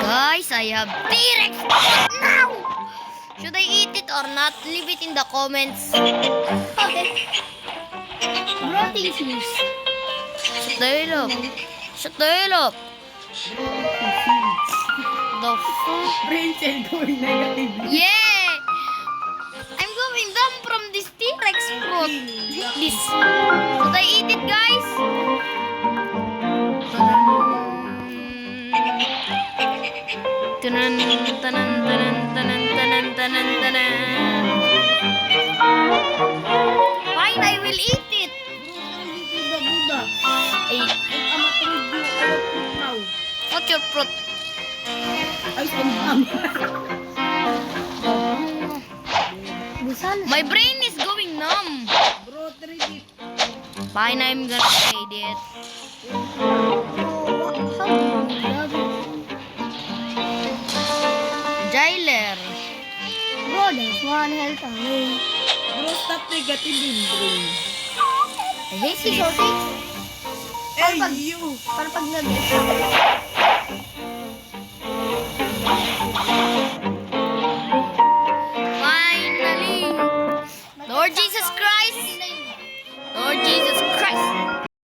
Guys, I have T-Rex food now! Should I eat it or not? Leave it in the comments. Okay. Rotting juice. Shut the hell up. Shut the hell up. The fuck? Brain cell going negative. Yeah! I'm going down from this T-Rex fruit. This. Should I eat it, guys? Tanan, tanan, tanan, tanan, tanan, tanan, tanan. Fine, I will eat it. Buda. Ay, I'm a review now. what's your fruit? Ay, ang Busan. My brain is going numb. Bro, ready. Fine, I'm gonna eat it. How do you love it? Jailer. Bro, there's one health away. Bro, stop negative in brain. I hate Si this. Shorty. Hey, you. Para pag nag Finally. Lord Jesus Christ. Lord Jesus Christ.